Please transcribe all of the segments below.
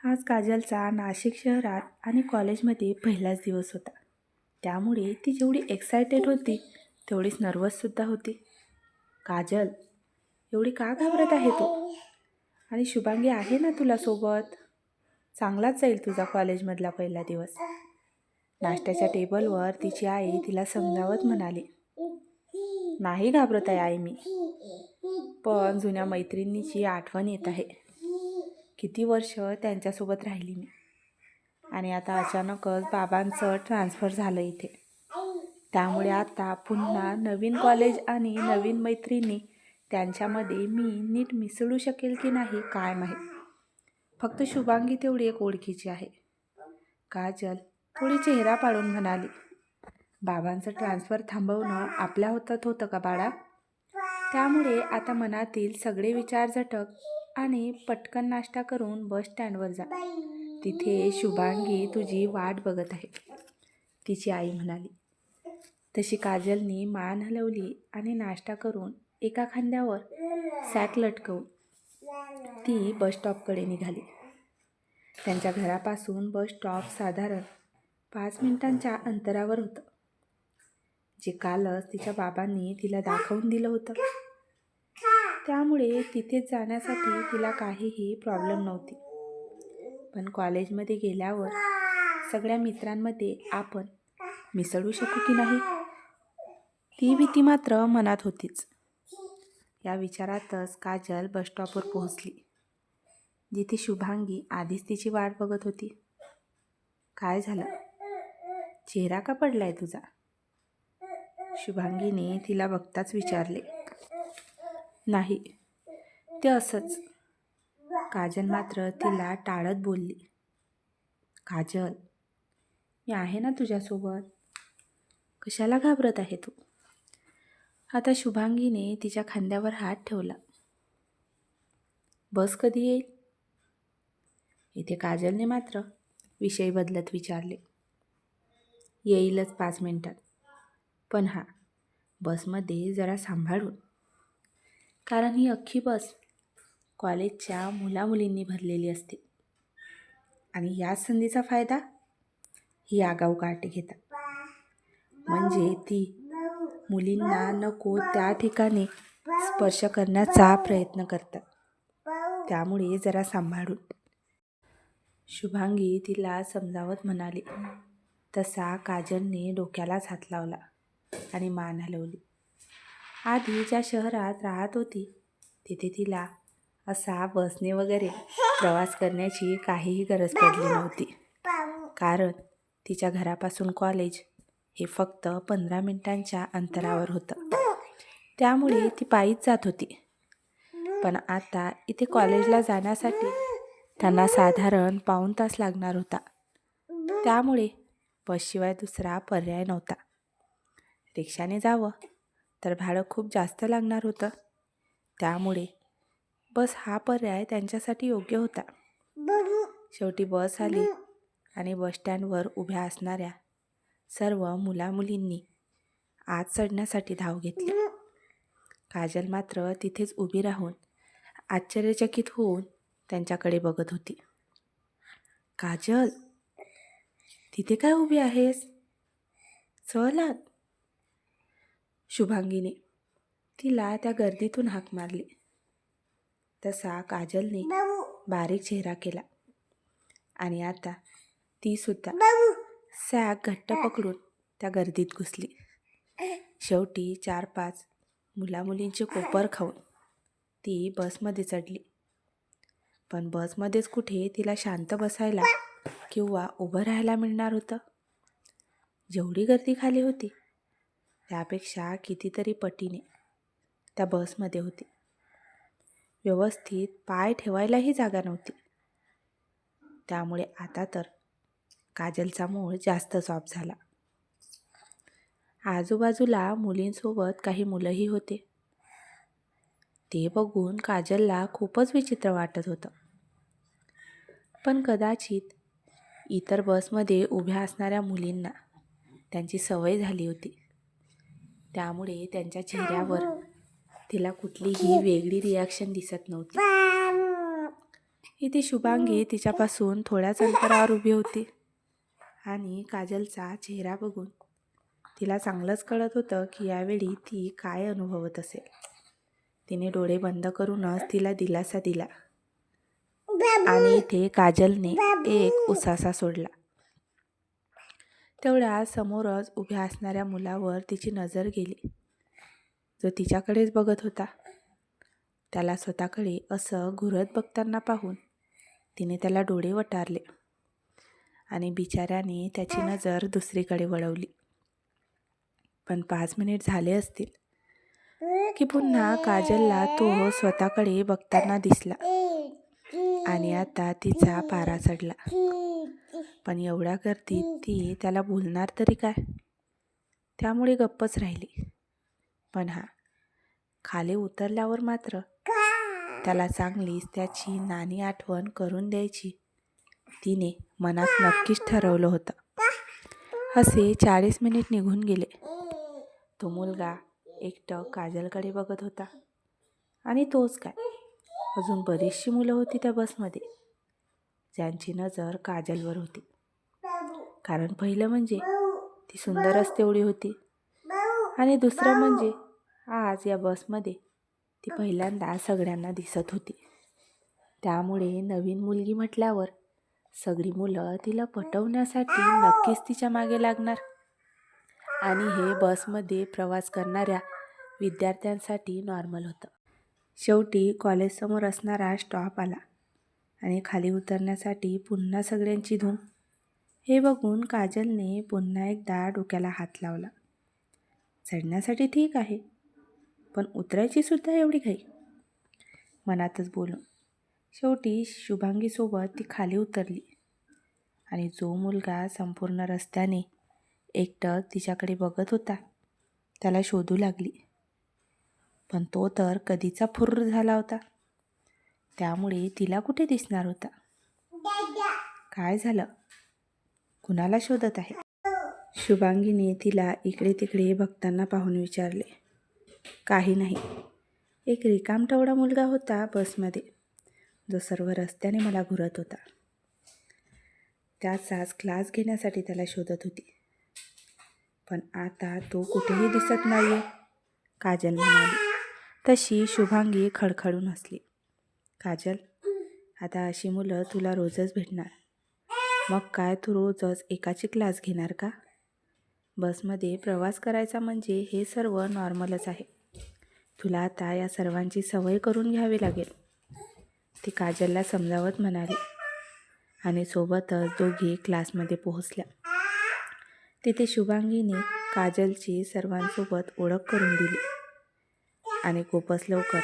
आज काजलचा नाशिक शहरात आणि कॉलेजमध्ये पहिलाच दिवस होता. त्यामुळे ती जेवढी एक्सायटेड होती तेवढीच नर्वससुद्धा होती. काजल, एवढी का घाबरत आहे तू? आणि शुभांगी आहे ना तुला सोबत? चांगलाच जाईल तुझा कॉलेजमधला पहिला दिवस. नाश्त्याच्या टेबलवर तिची आई तिला समजावत म्हणाली. नाही घाबरत आहे आई मी, पण जुन्या मैत्रिणीची आठवण येत आहे. किती वर्ष त्यांच्यासोबत राहिली मी, आणि आता अचानकच बाबांचं ट्रान्सफर झालं इथे. त्यामुळे आता पुन्हा नवीन कॉलेज आणि नवीन मैत्रिणी, त्यांच्यामध्ये मी नीट मिसळू शकेल की नाही काय माहीत. फक्त शुभांगी तेवढी एक ओळखीची आहे. काजल थोडी चेहरा पाडून म्हणाली, बाबांचं ट्रान्सफर थांबवणं आपल्या हातात होतं का बाळा? त्यामुळे आता मनातील सगळे विचार झटक आणि पटकन नाश्ता करून बस स्टँडवर जा. तिथे शुभांगी तुझी वाट बघत आहे, तिची आई म्हणाली. तशी काजलनी मान हलवली आणि नाश्ता करून एका खांद्यावर सॅक लटकवून ती बस स्टॉपकडे निघाली. त्यांच्या घरापासून बस स्टॉप साधारण 5 मिनिटांच्या अंतरावर होतं, जे कालच तिच्या बाबांनी तिला दाखवून दिलं होतं. त्यामुळे तिथेच जाण्यासाठी तिला काहीही प्रॉब्लेम नव्हती. पण कॉलेजमध्ये गेल्यावर सगळ्या मित्रांमध्ये आपण मिसळू शकू की नाही, ती भीती मात्र मनात होतीच. या विचारातच काजल बसस्टॉपवर पोहोचली, जिथे शुभांगी आधीच तिची वाट बघत होती. काय झालं? चेहरा का पडलाय तुझा? शुभांगीने तिला बघताच विचारले. नाही, ते असंच. काजल मात्र तिला टाळत बोलली. काजल, मी आहे ना तुझ्यासोबत, कशाला घाबरत आहे तू? आता शुभांगीने तिच्या खांद्यावर हात ठेवला. बस कधी येईल? इथे काजलने मात्र विषय बदलत विचारले. येईलच 5 मिनिटात, पण हा, बसमध्ये जरा सांभाळून, कारण ही अख्खी बस कॉलेजच्या मुलामुलींनी भरलेली असते. आणि याच संधीचा फायदा ही आगाऊ कार्टे घेतात. म्हणजे ती मुलींना नको त्या ठिकाणी स्पर्श करण्याचा प्रयत्न करतात. त्यामुळे जरा सांभाळून, शुभांगी तिला समजावत म्हणाली. तसा काजलने डोक्यालाच हात लावला आणि मान हलवली. आधी ज्या शहरात राहत होती तिथे तिला असा बसने वगैरे प्रवास करण्याची काहीही गरज पडली नव्हती, कारण तिच्या घरापासून कॉलेज हे फक्त 15 मिनिटांच्या अंतरावर होतं. त्यामुळे ती पायीच जात होती. पण आता इथे कॉलेजला जाण्यासाठी त्यांना साधारण पाऊण तास लागणार होता. त्यामुळे बसशिवाय दुसरा पर्याय नव्हता. रिक्षाने जावं तर भाडं खूप जास्त लागणार होतं. त्यामुळे बस हा पर्याय त्यांच्यासाठी योग्य होता. शेवटी बस आली आणि बसस्टँडवर उभ्या असणाऱ्या सर्व मुलामुलींनी आत चढण्यासाठी धाव घेतली. काजल मात्र तिथेच उभी राहून आश्चर्यचकित होऊन त्यांच्याकडे बघत होती. काजल, तिथे काय उभी आहेस? चल आत. शुभांगीने तिला त्या गर्दीतून हाक मारली. तसा काजलने बारीक चेहरा केला आणि आता ती सुद्धा सॅक घट्ट पकडून त्या गर्दीत घुसली. शेवटी 4-5 मुलामुलींचे कोपर खाऊन ती बसमध्ये चढली. पण बसमध्येच कुठे तिला शांत बसायला किंवा उभं राहायला मिळणार होतं. जेवढी गर्दी खाली होती त्यापेक्षा कितीतरी पटीने त्या बसमध्ये होती. व्यवस्थित पाय ठेवायलाही जागा नव्हती. त्यामुळे आता तर काजलचा मूड जास्तच ऑफ झाला. आजूबाजूला मुलींसोबत काही मुलंही होते. ते बघून काजलला खूपच विचित्र वाटत होतं. पण कदाचित इतर बसमध्ये उभ्या असणाऱ्या मुलींना त्यांची सवय झाली होती. त्यामुळे त्यांच्या चेहऱ्यावर तिला कुठलीही वेगळी रिॲक्शन दिसत नव्हती. इथे शुभांगी तिच्यापासून थोड्याच अंतरावर उभी होती आणि काजलचा चेहरा बघून तिला चांगलंच कळत होतं की यावेळी ती काय अनुभवत असेल. तिने डोळे बंद करूनच तिला दिलासा दिला आणि इथे काजलने एक उसासा सोडला. तेवढ्या समोरच उभ्या असणाऱ्या मुलावर तिची नजर गेली, जो तिच्याकडेच बघत होता. त्याला स्वतःकडे असं घुरत बघताना पाहून तिने त्याला डोळे वटारले आणि बिचाऱ्याने त्याची नजर दुसरीकडे वळवली. पण 5 मिनिट झाले असतील की पुन्हा काजलला तो स्वतःकडे बघताना दिसला आणि आता तिचा पारा चढला. पण एवढ्या गर्दीत ती त्याला बोलणार तरी काय, त्यामुळे गप्पच राहिली. पण खाली उतरल्यावर मात्र त्याला चांगलीच त्याची नाणी आठवण करून द्यायची तिने मनात नक्कीच ठरवलं होतं. असे 40 मिनिट निघून गेले. तो मुलगा एकटक काजलकडे बघत होता आणि तोच काय, अजून बरीचशी मुलं होती त्या बसमध्ये ज्यांची नजर काजलवर होती. कारण पहिलं म्हणजे ती सुंदरच तेवढी होती आणि दुसरं म्हणजे आज या बसमध्ये ती पहिल्यांदा सगळ्यांना दिसत होती. त्यामुळे नवीन मुलगी म्हटल्यावर सगळी मुलं तिला पटवण्यासाठी नक्कीच तिच्या मागे लागणार आणि हे बसमध्ये प्रवास करणाऱ्या विद्यार्थ्यांसाठी नॉर्मल होतं. शेवटी कॉलेजसमोर असणारा स्टॉप आला आणि खाली उतरण्यासाठी पुन्हा सगळ्यांची धूम. हे बघून काजलने पुन्हा एकदा डोक्याला हात लावला. चढण्यासाठी ठीक आहे, पण उतरायची सुद्धा एवढी घाई, मनातच बोलून. शेवटी शुभांगीसोबत ती खाली उतरली आणि जो मुलगा संपूर्ण रस्त्याने एकटक तिच्याकडे बघत होता त्याला शोधू लागली. पण तो तर कधीचा फुर्र झाला होता, त्यामुळे तिला कुठे दिसणार होता. काय झालं, कुणाला शोधत आहे? शुभांगीने तिला इकडे तिकडे बघताना पाहून विचारले. काही नाही, एक रिकामटवडा मुलगा होता बसमध्ये जो सर्व रस्त्याने मला घुरत होता. त्याचाच क्लास घेण्यासाठी त्याला शोधत होती, पण आता तो कुठेही दिसत नाहीये, काजल म्हणाली. तशी शुभांगी खडखडून हसली. काजल, आता अशी मुलं तुला रोजच भेटणार. मग काय तू रोजच एकाची क्लास घेणार का? बसमध्ये प्रवास करायचा म्हणजे हे सर्व नॉर्मलच आहे. तुला आता या सर्वांची सवय करून घ्यावी लागेल, ती काजलला समजावत म्हणाली. आणि सोबतच दोघी क्लासमध्ये पोहोचल्या. तिथे शुभांगीने काजलची सर्वांसोबत ओळख करून दिली आणि खूपच लवकर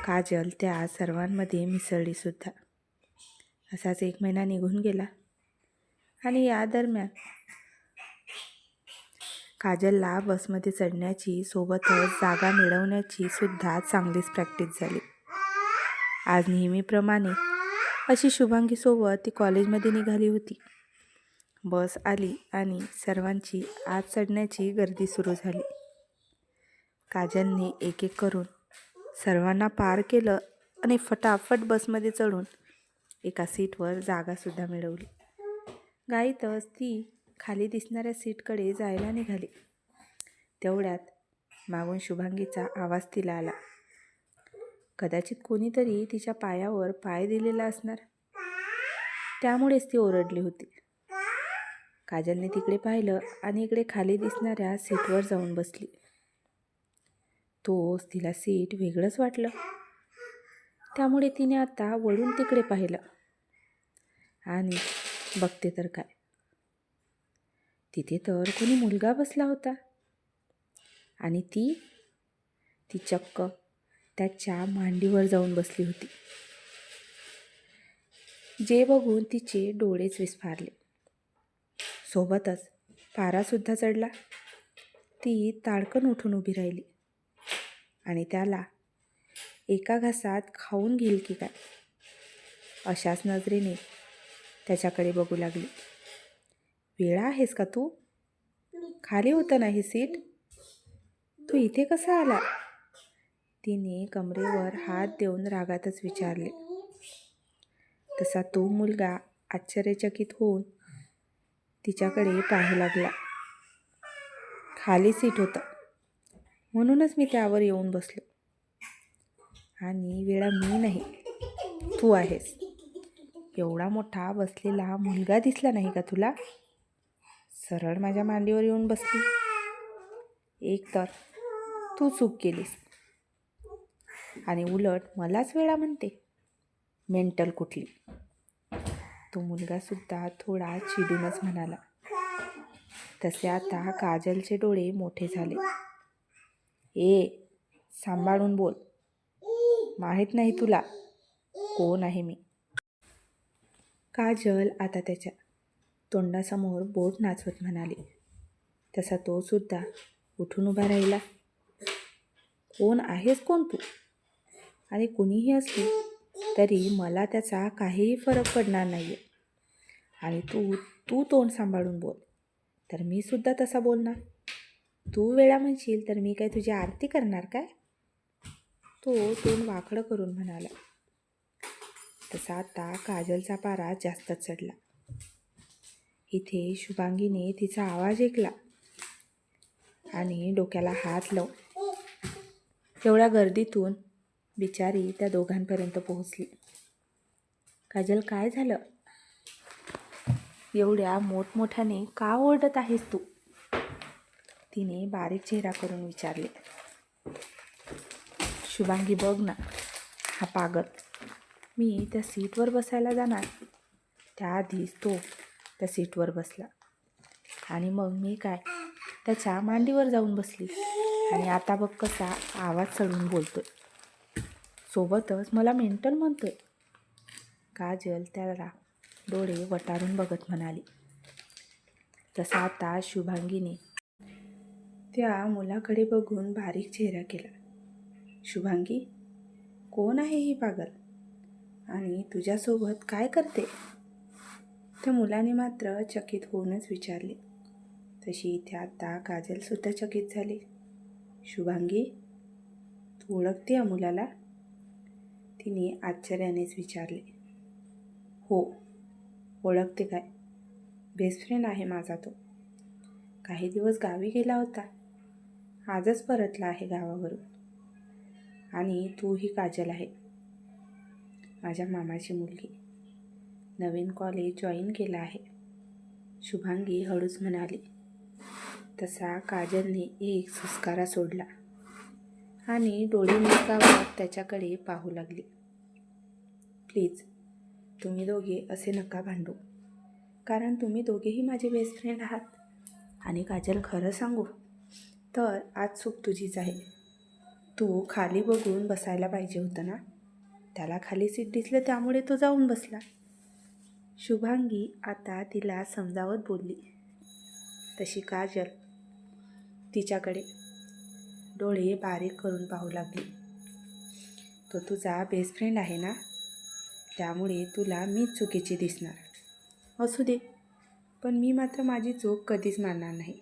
काजल त्या सर्वांमध्ये मिसळली सुद्धा. असाच 1 महिना निघून गेला आणि या दरम्यान काजलला बसमध्ये चढण्याची सोबतच जागा मिळवण्याची सुद्धा चांगलीच प्रॅक्टिस झाली. आज नेहमीप्रमाणे अशी शुभांगीसोबत ती कॉलेजमध्ये निघाली होती. बस आली आणि सर्वांची आत चढण्याची गर्दी सुरू झाली. काजलने एक एक करून सर्वांना पार केलं आणि फटाफट बसमध्ये चढून एका सीटवर जागासुद्धा मिळवली. घाईतच ती खाली दिसणाऱ्या सीटकडे जायला निघाली. तेवढ्यात मागून शुभांगीचा आवाज तिला आला. कदाचित कोणीतरी तिच्या पायावर पाय दिलेला असणार, त्यामुळेच ती ओरडली होती. काजलने तिकडे पाहिलं आणि इकडे खाली दिसणाऱ्या सीटवर जाऊन बसली. तोच तिला सीट वेगळंच वाटलं, त्यामुळे तिने आता वळून तिकडे पाहिलं आणि बघते तर काय, तिथे तर कोणी मुलगा बसला होता आणि ती चक्क त्याच्या मांडीवर जाऊन बसली होती, जे बघून तिचे डोळेच विस्फारले. सोबतच पारासुद्धा चढला. ती ताडकन उठून उभी राहिली आणि त्याला एका घासात खाऊन घेईल की काय अशाच नजरेने त्याच्याकडे बघू लागली. वेळा आहेस का तू? खाली होतं ना ही सीट, तू इथे कसा आला? तिने कमरेवर हात देऊन रागातच विचारले. तसा तो मुलगा आश्चर्यचकित होऊन तिच्याकडे पाहू लागला. खाली सीट होतं, म्हणूनच मी त्यावर येऊन बसलो. आणि वेळा मी नाही, तू आहेस. एवढा मोठा बसलेला मुलगा दिसला नाही का तुला? सरळ माझ्या मांडीवर येऊन बसली. एक तर तू चूक केलीस आणि उलट मलाच वेळा म्हणते. मेंटल कुठली. तो मुलगासुद्धा थोडा चिडूनच म्हणाला. तसे आता काजलचे डोळे मोठे झाले. सांभाळून बोल. माहीत नाही तुला कोण आहे मी? काजल आता त्याच्या तोंडासमोर बोट नाचवत म्हणाली. तसा तो सुद्धा उठून उभा राहिला. कोण आहेस कोण तू? आणि कुणीही असली तरी मला त्याचा काहीही फरक पडणार नाही आहे. आणि तू तोंड सांभाळून बोल तर मी सुद्धा तसा बोलणार. तू वेळा म्हणशील तर मी काय तुझी आरती करणार काय? तो तोंड वाकडं करून म्हणाला. तसा आता काजलचा पारा जास्तच चढला. इथे शुभांगीने तिचा आवाज ऐकला आणि डोक्याला हात लावून एवढ्या गर्दीतून बिचारी त्या दोघांपर्यंत पोहोचली. काजल, काय झालं? एवढ्या मोठमोठ्याने का ओरडत आहेस तू? तिने बारीक चेहरा करून विचारले. शुभांगी, बघ ना, हा पागल. मी त्या सीटवर बसायला जाणार त्याआधीच तो त्या सीटवर बसला आणि मग मी काय त्याच्या मांडीवर जाऊन बसली आणि आता बघ कसा आवाज चढवून बोलतोय. सोबतच मला मेंटल म्हणतोय. काजल त्याला डोळे वटारून बघत म्हणाली. तसा आता शुभांगीने त्या मुलाकडे बघून बारीक चेहरा केला. शुभांगी, कोण आहे ही पागल आणि तुझ्यासोबत काय करते? त्या मुलाने मात्र चकित होऊनच विचारले. तशी इथे आता काजलसुद्धा चकित झाली. शुभांगी, तू ओळखते या मुलाला? तिने आश्चर्यानेच विचारले. हो, ओळखते. काय, बेस्ट फ्रेंड आहे माझा तो. काही दिवस गावी गेला होता, आजच परतला आहे गावावरून. आणि तू ही काजल आहे, माझ्या मामाची मुलगी. नवीन कॉलेज जॉईन केलं आहे, शुभांगी हळूच म्हणाली. तसा काजलने एक सुस्कारा सोडला आणि डोळे मिटकावत त्याच्याकडे पाहू लागली. प्लीज, तुम्ही दोघे असे नका भांडू, कारण तुम्ही दोघेही माझे बेस्ट फ्रेंड आहात. आणि काजल, खरं सांगू तर आज चूक तुझीच आहे. तू खाली बघून बसायला पाहिजे होतं ना. त्याला खाली सीट दिसलं त्यामुळे तो जाऊन बसला. शुभांगी आता तिला समजावत बोलली. तशी काजल तिच्याकडे डोळे बारीक करून पाहू लागली. तो तुझा बेस्ट फ्रेंड आहे ना, त्यामुळे तुला मीच चुकीची दिसणार. असू दे, पण मी मात्र माझी चूक कधीच मानणार नाही,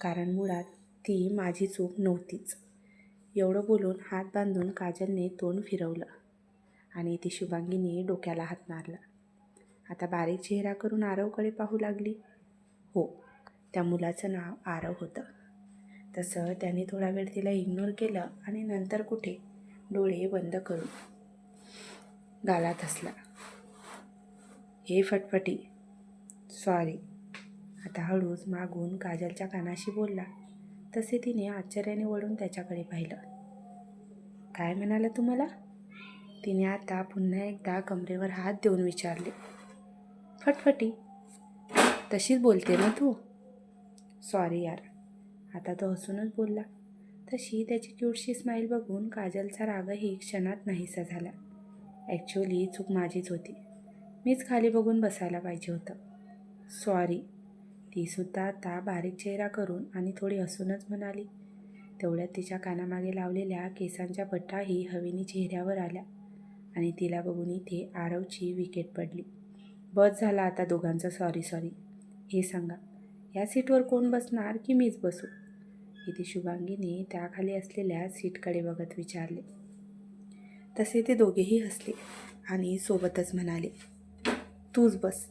कारण मुळात ती माझी चूक नव्हतीच. एवढं बोलून हात बांधून काजलने तोंड फिरवलं आणि ती शुभांगीने डोक्याला हात मारला. आता बारीक चेहरा करून आरवकडे पाहू लागली. हो, त्या मुलाचं नाव आरव होतं. तसं त्याने थोडा वेळ तिला इग्नोर केलं आणि नंतर कुठे डोळे बंद करून गालात हसला. हे फटफटी, सॉरी. आता हळूच मागून काजलच्या कानाशी बोलला. तसे तिने आश्चर्याने वळून त्याच्याकडे पाहिलं. काय म्हणाला तुम्हाला? तिने आता पुन्हा एकदा कमरेवर हात देऊन विचारले. फटफटी, तशीच बोलते ना तू? सॉरी यार. आता तो हसूनच बोलला. तशी त्याची क्यूटशी स्माईल बघून काजलचा रागही क्षणात नाहीसा झाला. ॲक्च्युअली चूक माझीच होती, मीच खाली बघून बसायला पाहिजे होतं. सॉरी. तीसुद्धा आता बारीक चेहरा करून आणि थोडी हसूनच म्हणाली. तेवढ्यात तिच्या कानामागे लावलेल्या केसांच्या पट्टाही हवेने चेहऱ्यावर आल्या आणि तिला बघून इथे आरवची विकेट पडली. बस झाला आता दोघांचं सॉरी सॉरी. हे सांगा, या सीटवर कोण बसणार की मीच बसू? इथे शुभांगीने त्याखाली असलेल्या सीटकडे बघत विचारले. तसे ते दोघेही हसले आणि सोबतच म्हणाले. तूच बस.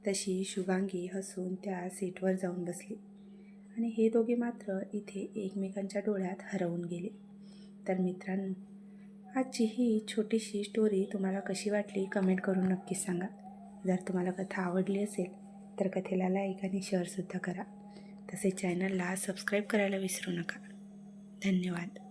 तशी शुभांगी हसून त्या सीटवर जाऊन बसली आणि हे दोघे मात्र इथे एकमेकांच्या डोळ्यात हरवून गेले. तर मित्रांनो, आजची ही छोटीशी स्टोरी तुम्हाला कशी वाटली कमेंट करून नक्कीच सांगा. जर तुम्हाला कथा आवडली असेल तर कथेला लाईक आणि शेअरसुद्धा करा. तसेच चॅनलला सबस्क्राईब करायला विसरू नका. धन्यवाद.